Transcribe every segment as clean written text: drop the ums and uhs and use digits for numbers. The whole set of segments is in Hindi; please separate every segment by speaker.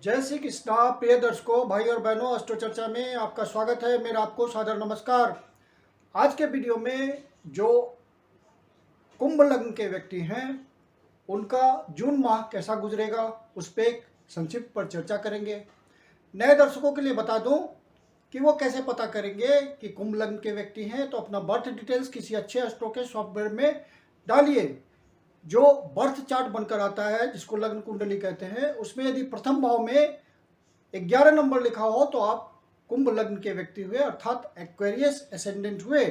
Speaker 1: जय श्री कृष्णा। प्रिय दर्शकों, भाई और बहनों, अस्ट्रो चर्चा में आपका स्वागत है। मेरा आपको सादर नमस्कार। आज के वीडियो में जो कुंभ लग्न के व्यक्ति हैं उनका जून माह कैसा गुजरेगा उस पर एक संक्षिप्त पर चर्चा करेंगे। नए दर्शकों के लिए बता दूं कि वो कैसे पता करेंगे कि कुंभ लग्न के व्यक्ति हैं, तो अपना बर्थ डिटेल्स किसी अच्छे एस्ट्रो के सॉफ्टवेयर में डालिए। जो बर्थ चार्ट बनकर आता है जिसको लग्न कुंडली कहते हैं, उसमें यदि प्रथम भाव में 11 नंबर लिखा हो तो आप कुंभ लग्न के व्यक्ति हुए, अर्थात एक्वेरियस एसेंडेंट हुए।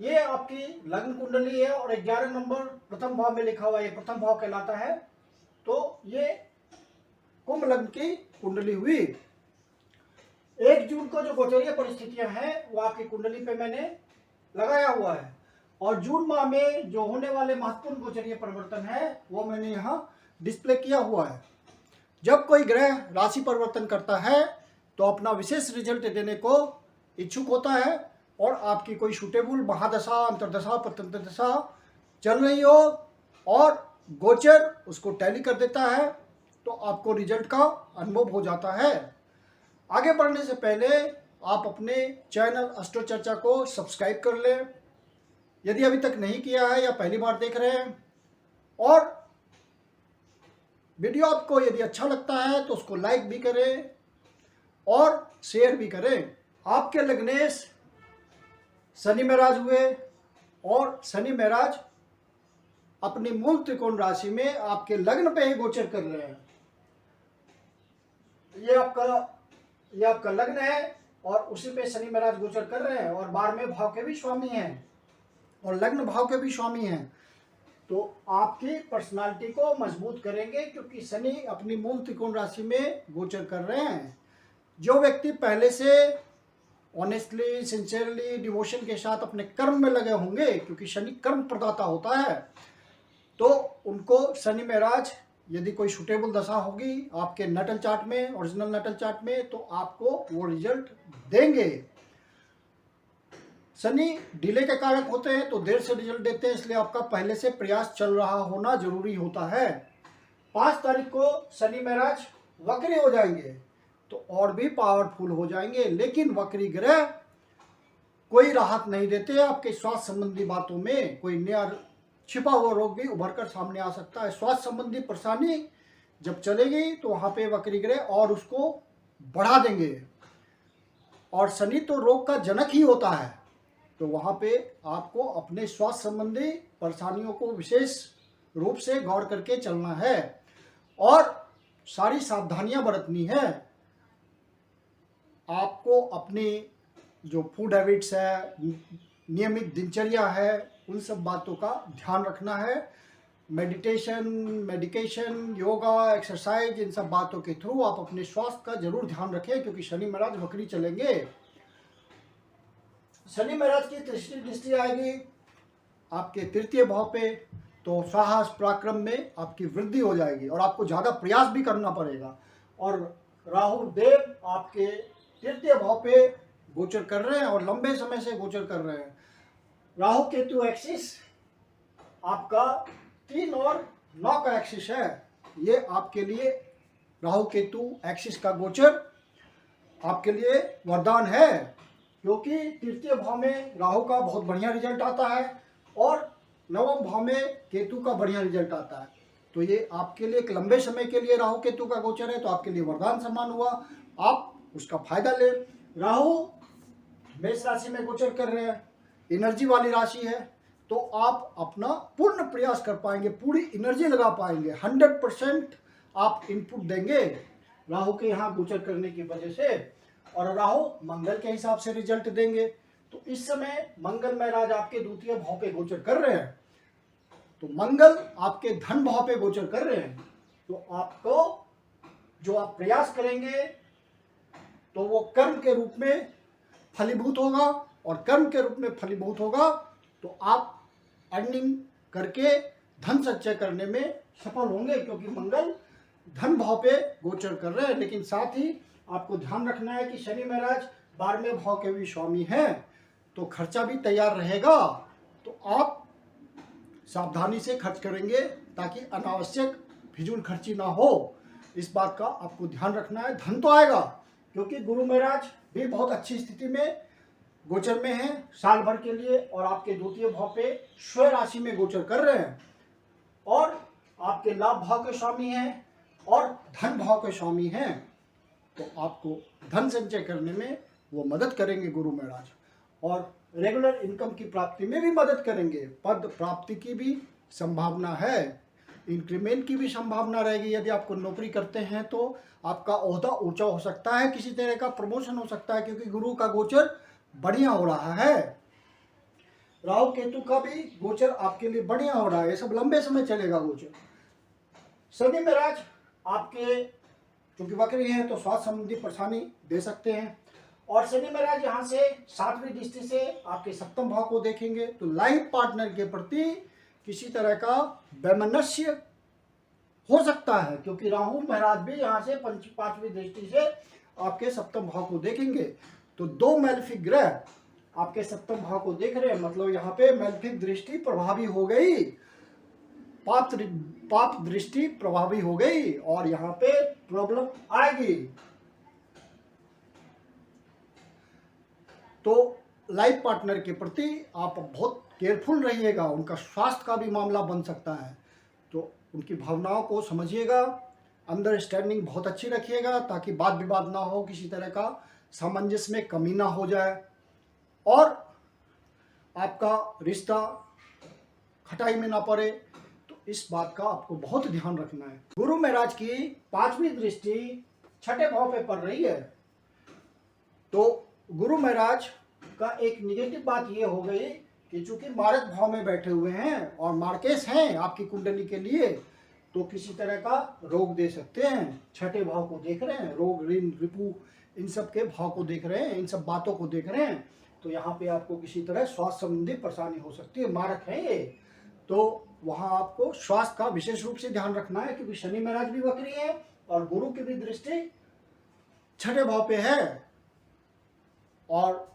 Speaker 1: ये आपकी लग्न कुंडली है और 11 नंबर प्रथम भाव में लिखा हुआ, ये प्रथम भाव कहलाता है। तो ये कुंभ लग्न की कुंडली हुई। 1 जून को जो गोचरीय परिस्थितियां हैं वो आपकी कुंडली पे मैंने लगाया हुआ है, और जून माह में जो होने वाले महत्वपूर्ण गोचरीय परिवर्तन है वो मैंने यहाँ डिस्प्ले किया हुआ है। जब कोई ग्रह राशि परिवर्तन करता है तो अपना विशेष रिजल्ट देने को इच्छुक होता है, और आपकी कोई सूटेबल महादशा, अंतरदशा, प्रत्यंतर दशा चल रही हो और गोचर उसको टैली कर देता है तो आपको रिजल्ट का अनुभव हो जाता है। आगे बढ़ने से पहले आप अपने चैनल अस्ट्रो चर्चा को सब्सक्राइब कर लें यदि अभी तक नहीं किया है या पहली बार देख रहे हैं, और वीडियो आपको यदि अच्छा लगता है तो उसको लाइक भी करें और शेयर भी करें। आपके लग्नेश शनि महाराज हुए और शनि महाराज अपनी मूल त्रिकोण राशि में आपके लग्न पे ही गोचर कर रहे हैं। ये आपका लग्न है और उसी पे शनि महाराज गोचर कर रहे हैं, और 12वें भाव के भी स्वामी हैं और लग्न भाव के भी स्वामी हैं। तो आपकी पर्सनालिटी को मजबूत करेंगे क्योंकि शनि अपनी मूल त्रिकोण राशि में गोचर कर रहे हैं। जो व्यक्ति पहले से ऑनेस्टली, सिंसियरली, डिवोशन के साथ अपने कर्म में लगे होंगे, क्योंकि शनि कर्म प्रदाता होता है, तो उनको शनि महाराज यदि कोई सूटेबल दशा होगी आपके नटल चार्ट में, ओरिजिनल नटल चार्ट में, तो आपको वो रिजल्ट देंगे। शनि डिले के कारक होते हैं तो देर से रिजल्ट देते हैं, इसलिए आपका पहले से प्रयास चल रहा होना जरूरी होता है। 5 तारीख को शनि महाराज वक्री हो जाएंगे तो और भी पावरफुल हो जाएंगे, लेकिन वक्री ग्रह कोई राहत नहीं देते। आपके स्वास्थ्य संबंधी बातों में कोई नया छिपा हुआ रोग भी उभर कर सामने आ सकता है। स्वास्थ्य संबंधी परेशानी जब चलेगी तो वहां पे वक्री ग्रह और उसको बढ़ा देंगे, और शनि तो रोग का जनक ही होता है, तो वहाँ पे आपको अपने स्वास्थ्य संबंधी परेशानियों को विशेष रूप से गौर करके चलना है और सारी सावधानियां बरतनी है। आपको अपनी जो फूड हैबिट्स है, नियमित दिनचर्या है, उन सब बातों का ध्यान रखना है। मेडिटेशन, मेडिकेशन, योगा, एक्सरसाइज, इन सब बातों के थ्रू आप अपने स्वास्थ्य का जरूर ध्यान रखें, क्योंकि शनि महाराज वक्री चलेंगे। शनि महाराज की दृष्टि आएगी आपके तृतीय भाव पे, तो साहस पराक्रम में आपकी वृद्धि हो जाएगी और आपको ज़्यादा प्रयास भी करना पड़ेगा। और राहु देव आपके तृतीय भाव पे गोचर कर रहे हैं और लंबे समय से गोचर कर रहे हैं। राहु केतु एक्सिस आपका 3 और 9 का एक्सिस है। ये आपके लिए राहु केतु एक्सिस का गोचर आपके लिए वरदान है, क्योंकि तृतीय भाव में राहु का बहुत बढ़िया रिजल्ट आता है और नवम भाव में केतु का बढ़िया रिजल्ट आता है। तो ये आपके लिए एक लंबे समय के लिए राहु केतु का गोचर है, तो आपके लिए वरदान समान हुआ, आप उसका फायदा ले। राहु मेष राशि में गोचर कर रहे हैं, एनर्जी वाली राशि है, तो आप अपना पूर्ण प्रयास कर पाएंगे, पूरी एनर्जी लगा पाएंगे, 100% आप इनपुट देंगे राहु के यहाँ गोचर करने की वजह से। और राहु मंगल के हिसाब से रिजल्ट देंगे, तो इस समय मंगल महाराज आपके द्वितीय भाव पे गोचर कर रहे हैं, तो मंगल आपके धन भाव पे गोचर कर रहे हैं, तो आपको जो आप प्रयास करेंगे तो वो कर्म के रूप में फलीभूत होगा, और कर्म के रूप में फलीभूत होगा तो आप अर्निंग करके धन संचय करने में सफल होंगे, क्योंकि मंगल धन भाव पे गोचर कर रहे हैं। लेकिन साथ ही आपको ध्यान रखना है कि शनि महाराज 12वें भाव के भी स्वामी हैं, तो खर्चा भी तैयार रहेगा, तो आप सावधानी से खर्च करेंगे ताकि अनावश्यक फिजूल खर्ची ना हो। इस बात का आपको ध्यान रखना है। धन तो आएगा, क्योंकि गुरु महाराज भी बहुत अच्छी स्थिति में गोचर में हैं साल भर के लिए, और आपके द्वितीय भाव पे स्वयं राशि में गोचर कर रहे हैं, और आपके लाभ भाव के स्वामी हैं और धन भाव के स्वामी हैं। तो आपको धन संचय करने में वो मदद करेंगे गुरु महाराज, और रेगुलर इनकम की प्राप्ति में भी मदद करेंगे। पद प्राप्ति की भी संभावना है, इंक्रीमेंट की भी संभावना रहेगी। यदि आपको नौकरी करते हैं तो आपका ओहदा ऊंचा हो सकता है, किसी तरह का प्रमोशन हो सकता है, क्योंकि गुरु का गोचर बढ़िया हो रहा है। राहु केतु का भी गोचर आपके लिए बढ़िया हो रहा है, ये सब लंबे समय चलेगा गोचर। शनि महाराज आपके चूंकि वक्री हैं तो स्वास्थ्य संबंधी परेशानी दे सकते हैं, और शनि महाराज यहाँ से 7वीं दृष्टि से आपके सप्तम भाव को देखेंगे, तो लाइफ पार्टनर के प्रति किसी तरह का वैमनस्य हो सकता है, क्योंकि राहु महाराज भी यहाँ से 5वीं दृष्टि से आपके सप्तम भाव को देखेंगे। तो 2 मैलेफिक ग्रह आपके सप्तम भाव को देख रहे हैं, मतलब यहाँ पे मैलेफिक दृष्टि प्रभावी हो गई, पाप दृष्टि प्रभावी हो गई, और यहाँ पे प्रॉब्लम आएगी। तो लाइफ पार्टनर के प्रति आप बहुत केयरफुल रहिएगा, उनका स्वास्थ्य का भी मामला बन सकता है, तो उनकी भावनाओं को समझिएगा, अंडरस्टैंडिंग बहुत अच्छी रखिएगा, ताकि वाद विवाद ना हो, किसी तरह का सामंजस्य में कमी ना हो जाए, और आपका रिश्ता खटाई में ना पड़े। तो इस बात का आपको बहुत ध्यान रखना है। गुरु महाराज की 5वीं दृष्टि 6ठे भाव पे पड़ रही है, तो गुरु महाराज का एक निगेटिव बात ये हो गई कि चूंकि मारक भाव में बैठे हुए हैं और मार्केस हैं आपकी कुंडली के लिए, तो किसी तरह का रोग दे सकते हैं। 6ठे भाव को देख रहे हैं, रोग ऋण रिपु इन सब के भाव को देख रहे हैं, इन सब बातों को देख रहे हैं, तो यहाँ पे आपको किसी तरह स्वास्थ्य संबंधी परेशानी हो सकती है। मारक है ये, तो वहाँ आपको स्वास्थ्य का विशेष रूप से ध्यान रखना है, क्योंकि शनि महाराज भी वक्री है और गुरु की भी दृष्टि 6ठे भाव पे है, और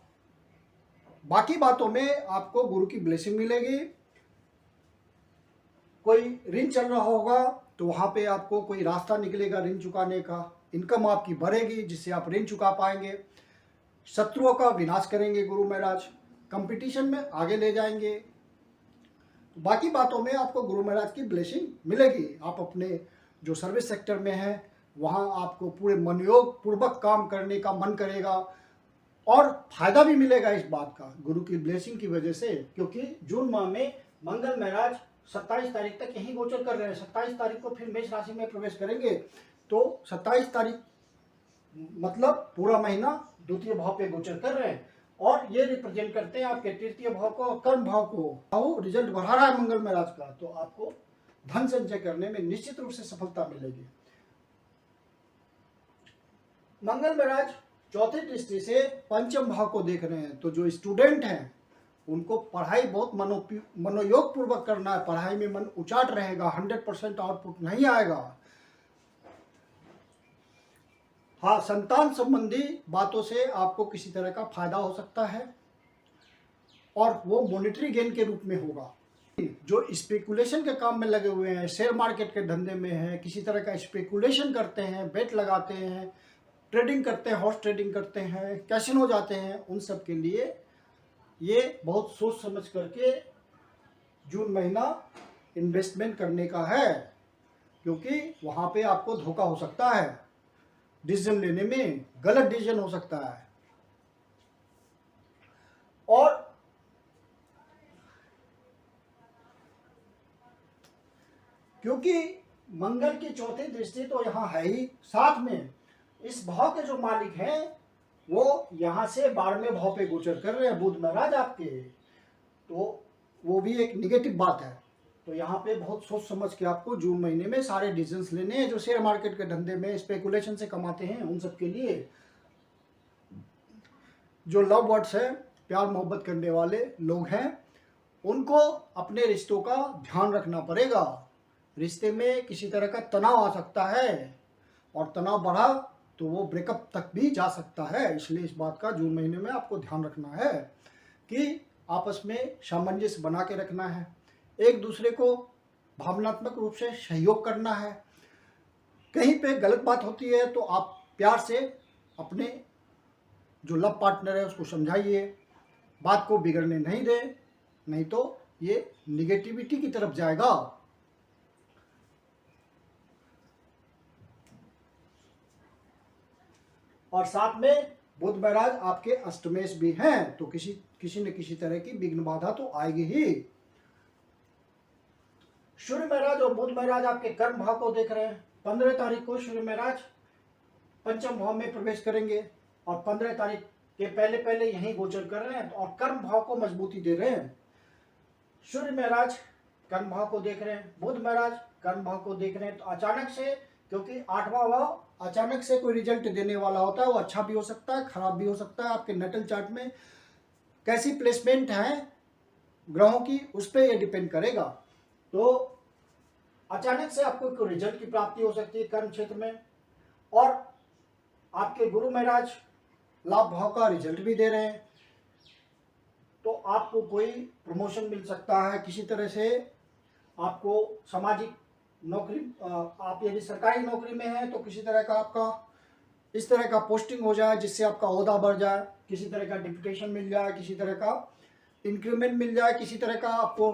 Speaker 1: बाकी बातों में आपको गुरु की ब्लेसिंग मिलेगी। कोई ऋण चल रहा होगा तो वहाँ पे आपको कोई रास्ता निकलेगा ऋण चुकाने का, इनकम आपकी बढ़ेगी जिससे आप ऋण चुका पाएंगे, शत्रुओं का विनाश करेंगे गुरु महाराज, कंपटीशन में आगे ले जाएंगे। तो बाकी बातों में आपको गुरु महाराज की ब्लेसिंग मिलेगी। आप अपने जो सर्विस सेक्टर में हैं वहाँ आपको पूरे मनोयोग पूर्वक काम करने का मन करेगा, और फायदा भी मिलेगा इस बात का गुरु की ब्लेसिंग की वजह से, क्योंकि जून माह में मंगल महाराज 27 तारीख तक यहीं गोचर कर रहे हैं। 27 तारीख को फिर मेष राशि में प्रवेश करेंगे, तो 27 तारीख मतलब पूरा महीना द्वितीय भाव पे गोचर कर रहे हैं, और ये रिप्रेजेंट करते हैं आपके तृतीय भाव को और कर्म भाव को। रिजल्ट बढ़ा रहा है मंगल महाराज का, तो आपको धन संचय करने में निश्चित रूप से सफलता मिलेगी। मंगल महाराज 4थी दृष्टि से 5म भाव को देख रहे हैं, तो जो स्टूडेंट हैं उनको पढ़ाई बहुत मनोयोग पूर्वक करना है, पढ़ाई में मन उचाट रहेगा, 100% आउटपुट नहीं आएगा। हाँ, संतान संबंधी बातों से आपको किसी तरह का फायदा हो सकता है, और वो मॉनेटरी गेन के रूप में होगा। जो स्पेकुलेशन के काम में लगे हुए हैं, शेयर मार्केट के धंधे में हैं, किसी तरह का स्पेकुलेशन करते हैं, बेट लगाते हैं, ट्रेडिंग करते हैं, हॉर्स ट्रेडिंग करते हैं, कैसीनो जाते हैं, उन सब के लिए ये बहुत सोच समझ करके जून महीना इन्वेस्टमेंट करने का है, क्योंकि वहाँ पे आपको धोखा हो सकता है, डिसीजन लेने में गलत डिसीजन हो सकता है। और क्योंकि मंगल की 4थी दृष्टि तो यहाँ है ही, साथ में इस भाव के जो मालिक हैं वो यहाँ से 12वें भाव पे गोचर कर रहे हैं, बुध महाराज आपके, तो वो भी एक निगेटिव बात है। तो यहाँ पे बहुत सोच समझ के आपको जून महीने में सारे डिसीजंस लेने हैं। जो शेयर मार्केट के धंधे में स्पेकुलेशन से कमाते हैं उन सब के लिए, जो लव बर्ड्स है, प्यार मोहब्बत करने वाले लोग हैं, उनको अपने रिश्तों का ध्यान रखना पड़ेगा। रिश्ते में किसी तरह का तनाव आ सकता है, और तनाव बढ़ा तो वो ब्रेकअप तक भी जा सकता है। इसलिए इस बात का जून महीने में आपको ध्यान रखना है कि आपस में सामंजस्य बना के रखना है, एक दूसरे को भावनात्मक रूप से सहयोग करना है, कहीं पे गलत बात होती है तो आप प्यार से अपने जो लव पार्टनर है उसको समझाइए, बात को बिगड़ने नहीं दें, नहीं तो ये निगेटिविटी की तरफ जाएगा। और साथ में बुध महाराज आपके अष्टमेश भी हैं, तो किसी न किसी तरह की विघ्न बाधा तो आएगी ही। सूर्य महाराज और बुध महाराज आपके कर्म भाव को देख रहे हैं। 15 तारीख को सूर्य महाराज पंचम भाव में प्रवेश करेंगे और 15 तारीख के पहले पहले यहीं गोचर कर रहे हैं और कर्म भाव को मजबूती दे रहे हैं। सूर्य महाराज कर्म भाव को देख रहे हैं, बुध महाराज कर्म भाव को देख रहे हैं, तो अचानक से, क्योंकि 8वां भाव अचानक से कोई रिजल्ट देने वाला होता है, वो अच्छा भी हो सकता है, खराब भी हो सकता है। आपके नटल चार्ट में कैसी प्लेसमेंट है ग्रहों की, उस पर यह डिपेंड करेगा। तो अचानक से आपको कोई रिजल्ट की प्राप्ति हो सकती है कर्म क्षेत्र में। और आपके गुरु महाराज लाभ भाव का रिजल्ट भी दे रहे हैं, तो आपको कोई प्रमोशन मिल सकता है किसी तरह से। आपको सामाजिक नौकरी, आप यदि सरकारी नौकरी में हैं तो किसी तरह का आपका इस तरह का पोस्टिंग हो जाए जिससे आपका ओहदा बढ़ जाए, किसी तरह का डिप्यूटेशन मिल जाए, किसी तरह का इंक्रीमेंट मिल जाए, किसी तरह का आपको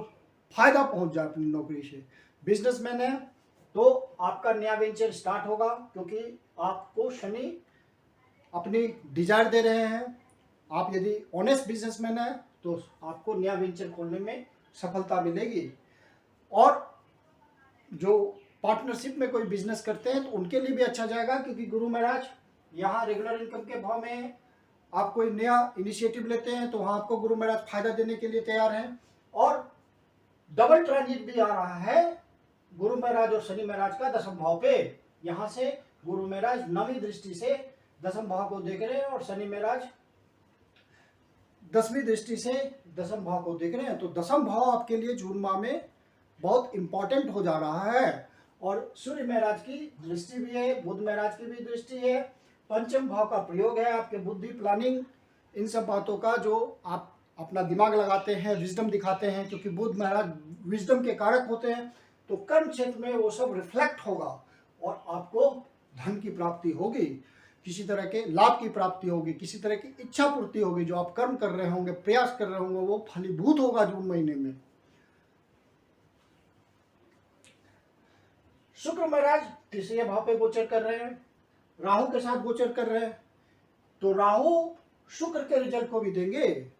Speaker 1: फायदा पहुंच जाए अपनी नौकरी से। बिजनेसमैन है तो आपका नया वेंचर स्टार्ट होगा, क्योंकि आपको शनि अपनी डिजायर दे रहे हैं। आप यदि ऑनेस्ट बिजनेसमैन है तो आपको नया वेंचर खोलने में सफलता मिलेगी। और जो पार्टनरशिप में कोई बिजनेस करते हैं तो उनके लिए भी अच्छा जाएगा, क्योंकि गुरु महाराज यहाँ रेगुलर इनकम के भाव में आप कोई नया इनिशिएटिव लेते हैं तो वहाँ आपको गुरु महाराज फायदा देने के लिए तैयार हैं। और डबल ट्रांजिट भी आ रहा है गुरु महाराज और शनि महाराज का दसम भाव पे। यहाँ से गुरु महाराज नवीं दृष्टि से दसम भाव को देख रहे हैं और शनि महाराज 10वीं दृष्टि से दसम भाव को देख रहे हैं। तो दसम भाव आपके लिए जून माह में बहुत इंपॉर्टेंट हो जा रहा है। और सूर्य महाराज की दृष्टि भी है, बुध महाराज की भी दृष्टि है, पंचम भाव का प्रयोग है, आपके बुद्धि, प्लानिंग, इन सब बातों का जो आप अपना दिमाग लगाते हैं, विजडम दिखाते हैं, क्योंकि बुध महाराज विजडम के कारक होते हैं। तो कर्म क्षेत्र में वो सब रिफ्लेक्ट होगा और आपको धन की प्राप्ति होगी, किसी तरह के लाभ की प्राप्ति होगी, किसी तरह की इच्छा पूर्ति होगी। जो आप कर्म कर रहे होंगे, प्रयास कर रहे होंगे, वो फलीभूत होगा जून महीने में। शुक्र महाराज तीसरे भाव पे गोचर कर रहे हैं, राहु के साथ गोचर कर रहे हैं, तो राहु शुक्र के रिजल्ट को भी देंगे।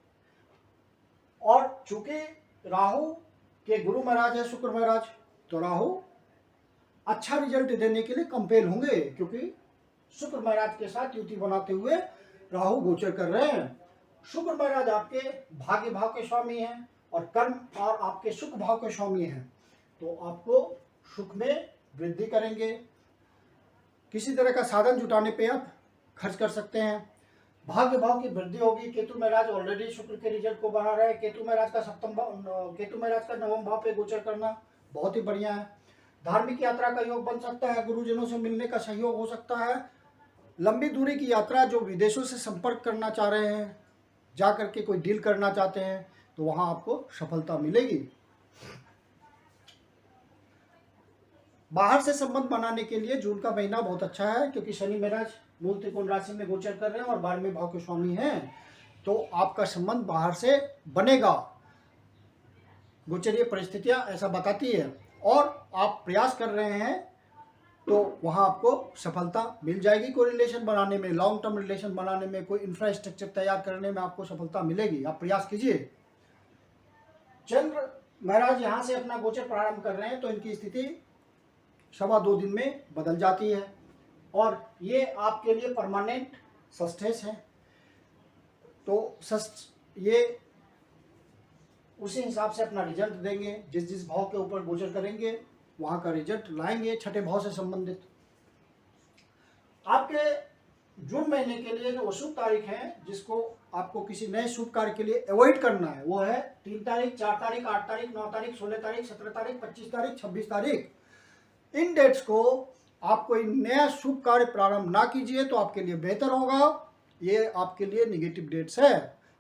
Speaker 1: और चूंकि राहु के गुरु महाराज है शुक्र महाराज, तो राहु अच्छा रिजल्ट देने के लिए कंपेल होंगे, क्योंकि शुक्र महाराज के साथ युति बनाते हुए राहु गोचर कर रहे हैं। शुक्र महाराज आपके भाग्य भाव के स्वामी हैं और कर्म और आपके सुख भाव के स्वामी हैं, तो आपको सुख में वृद्धि करेंगे। किसी तरह का साधन जुटाने पे आप खर्च कर सकते हैं। भाग्य भाव की वृद्धि होगी। केतु महाराज ऑलरेडी शुक्र के रिजल्ट को बना रहे हैं। केतु महाराज का नवम भाव पे गोचर करना बहुत ही बढ़िया है। धार्मिक यात्रा का योग बन सकता है, गुरुजनों से मिलने का सहयोग हो सकता है। लंबी दूरी की यात्रा, जो विदेशों से संपर्क करना चाह रहे हैं, जा करके कोई डील करना चाहते हैं, तो वहां आपको सफलता मिलेगी। बाहर से संबंध बनाने के लिए जून का महीना बहुत अच्छा है, क्योंकि शनि महाराज मूल त्रिकोण राशि में गोचर कर रहे हैं और 12वें भाव के स्वामी हैं, तो आपका संबंध बाहर से बनेगा। गोचरीय परिस्थितियां ऐसा बताती है और आप प्रयास कर रहे हैं तो वहां आपको सफलता मिल जाएगी। कोई रिलेशन बनाने में, लॉन्ग टर्म रिलेशन बनाने में, कोई इंफ्रास्ट्रक्चर तैयार करने में आपको सफलता मिलेगी। आप प्रयास कीजिए। चंद्र महाराज यहाँ से अपना गोचर प्रारंभ कर रहे हैं, तो इनकी स्थिति 2.25 दिन में बदल जाती है और ये आपके लिए परमानेंट सस्टेस है। तो ये उसी हिसाब से अपना रिजल्ट देंगे। जिस जिस भाव के ऊपर गोचर करेंगे वहां का रिजल्ट लाएंगे, छठे भाव से संबंधित। आपके जून महीने के लिए जो शुभ तारीख है, जिसको आपको किसी नए शुभ कार्य के लिए अवॉइड करना है, वो है 3 तारीख, 4 तारीख, 8 तारीख, 9 तारीख, 16 तारीख, 17 तारीख, 25 तारीख, 26 तारीख। इन डेट्स को आप कोई नया शुभ कार्य प्रारंभ ना कीजिए तो आपके लिए बेहतर होगा। ये आपके लिए निगेटिव डेट्स है।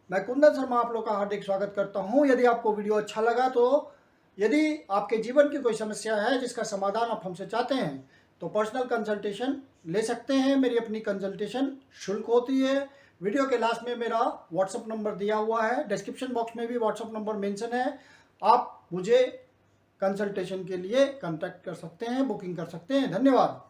Speaker 1: मैं कुंदन शर्मा आप लोग का हार्दिक स्वागत करता हूं। यदि आपको वीडियो अच्छा लगा, तो यदि आपके जीवन की कोई समस्या है जिसका समाधान आप हमसे चाहते हैं, तो पर्सनल कंसल्टेशन ले सकते हैं। मेरी अपनी कंसल्टेशन शुल्क होती है। वीडियो के लास्ट में मेरा व्हाट्सअप नंबर दिया हुआ है, डिस्क्रिप्शन बॉक्स में भी व्हाट्सअप नंबर मेंशन है। आप मुझे कंसल्टेशन के लिए कांटेक्ट कर सकते हैं, बुकिंग कर सकते हैं। धन्यवाद।